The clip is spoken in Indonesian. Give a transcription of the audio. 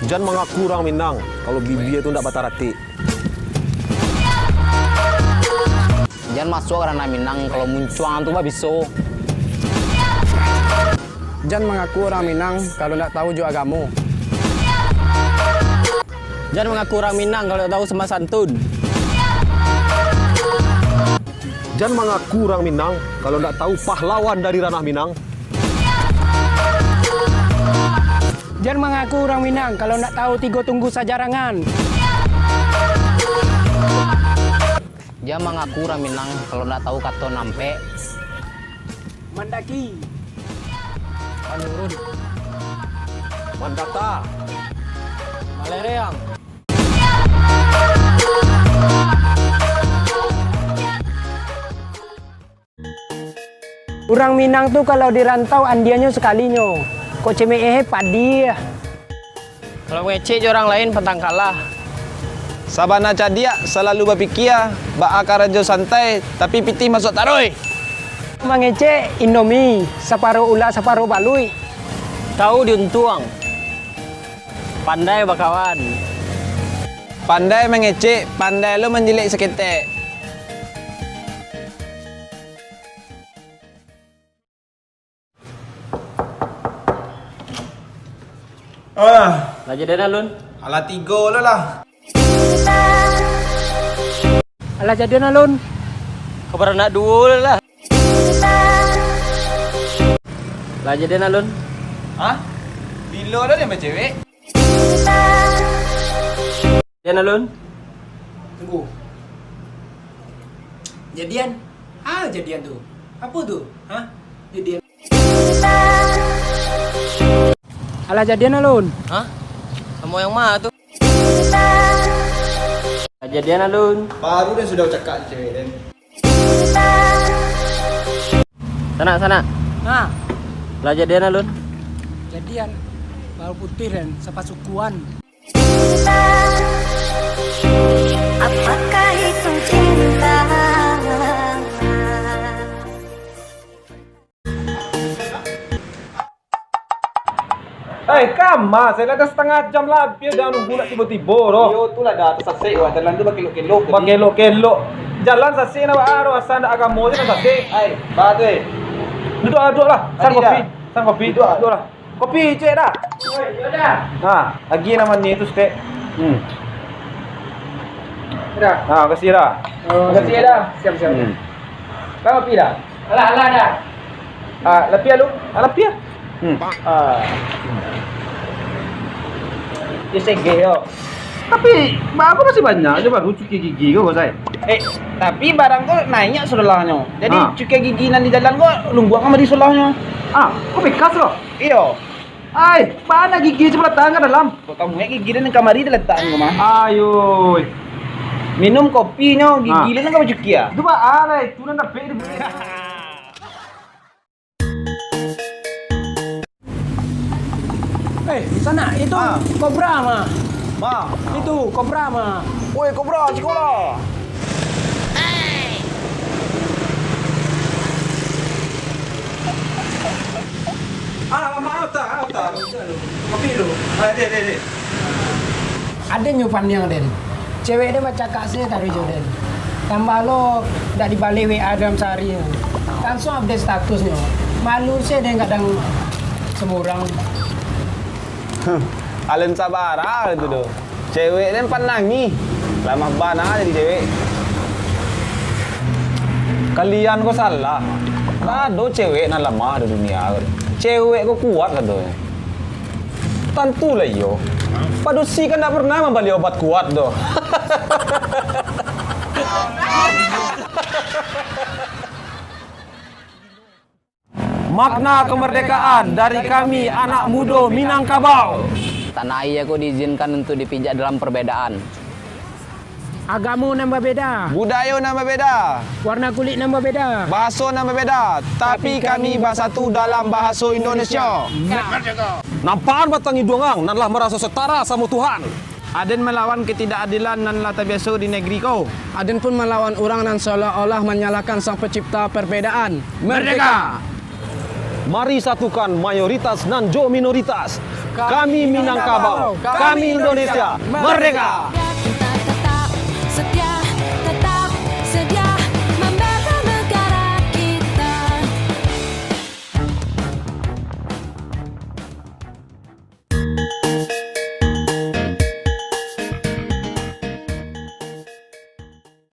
Jangan mengaku orang Minang kalau bibi itu ndak batarati. Jangan masuk karena Minang kalau muncuang tuh biso. Jangan mengaku orang Minang kalau ndak tahu juga agama. Jangan mengaku orang Minang kalau ndak tahu sama santun. Jangan mengaku orang Minang kalau ndak tahu pahlawan dari ranah Minang. Jangan mengaku orang Minang kalau ndak tahu Tigo Tunggu Sajarangan. Jangan mengaku orang Minang kalau ndak tahu Kato Nampe. Mandaki. Panurun. Mandata. Malereang. Orang Minang tuh kalau dirantau andiannya sekalinya. Kok cemehe padi. Kalau ngecek orang lain pentang kalah. Sabana cadia selalu berpikir bakar rajo santai tapi piti masuk taroy. Mengece Indomie, separuh ulah separuh balui. Tahu diuntuang. Pandai bakawan. Pandai mengecek, pandai lo menjilik seketek. Lah jadi Lun. Alah 3 lo lah. Alah jadi Lun. Kabar nak dua lah. Lah jadi Lun. Hah? Bila lo dia cewek? Jadi Lun. Tunggu. Jadian? Jadian tuh. Apa tuh? Jadian. Alah jadian Lun. Hah? Kamu yang mana tuh? Lah jadi Lun. Baru dia sudah cakap cewek dan. Sana. Lah jadi Lun. Jadian. Bau putih dan sepasukuan. Apakah itu cinta? Kama, saya dah setengah jam lebih dah nunggu nak tiba-tiba doh. Yo tu lah dah tersasik wah jalan tu bakilok-kilok. Pakelok-kelok. Jalan sasih nak aro asal ndak agama je nak sasih. Ai, ba tu eh. Duduk lah. San Tadi kopi. dah. San kopi. Duduk lah. Kopi cek dah. Lagi namanya itu stek. Dah. Kasih dah. Kasih dah. Siap-siap. Kau kopi dah? Alah dah. Lapia lu. Lapia. Dia segeh yo. Tapi aku masih banyak je baru cuci gigi kau saya. Tapi barang tu naiknya sulahnya. Jadi cukai gigi nan di jalan kau lungguang sama di sulahnya. Kau bekas loh. Iyo. Mana gigi sebelah tangan dalam? Kau tahu nggak gigi dan kamari dia letak kau mah. Ayo. Minum kopinya gigi dan kau cuci ya. Itu apa? Itu nak beri. Di sana itu kobra mah. Itu kobra mah. Woi, kobra sekolah. Maaf tak. Kopi lu. Deh. Ada nyupan yang Den. Cewek dia baca kasih dari Jordan. Tambah lo dah dibalik WA dalam sehari. Langsung update statusnya. Malu sih dia kadang semurang. Alen sabara itu doh. Cewek dan panangi. Lama bana jadi cewek. Kalian kok salah. Ada cewek nak lama di dunia. Cewek kok kuat kan doh. Tentu lah yo. Padusi kan tak pernah membeli obat kuat doh. Makna kemerdekaan dari kami anak muda Minangkabau. Tanah air aku diizinkan untuk dipijak dalam perbedaan. Agama nambah beda, Budaya nama beda, warna kulit nambah beda. bahasa nama beda, tapi kami bersatu dalam bahasa Indonesia. Nampaan batang hidungang nanlah merasa setara sama Tuhan. Aden melawan ketidakadilan dan lata biasa di negeri kau. Aden pun melawan orang dan seolah-olah menyalahkan sang pencipta perbedaan. Merdeka! Mari satukan mayoritas dan minoritas. Kami Minangkabau. Kami Indonesia. Merdeka!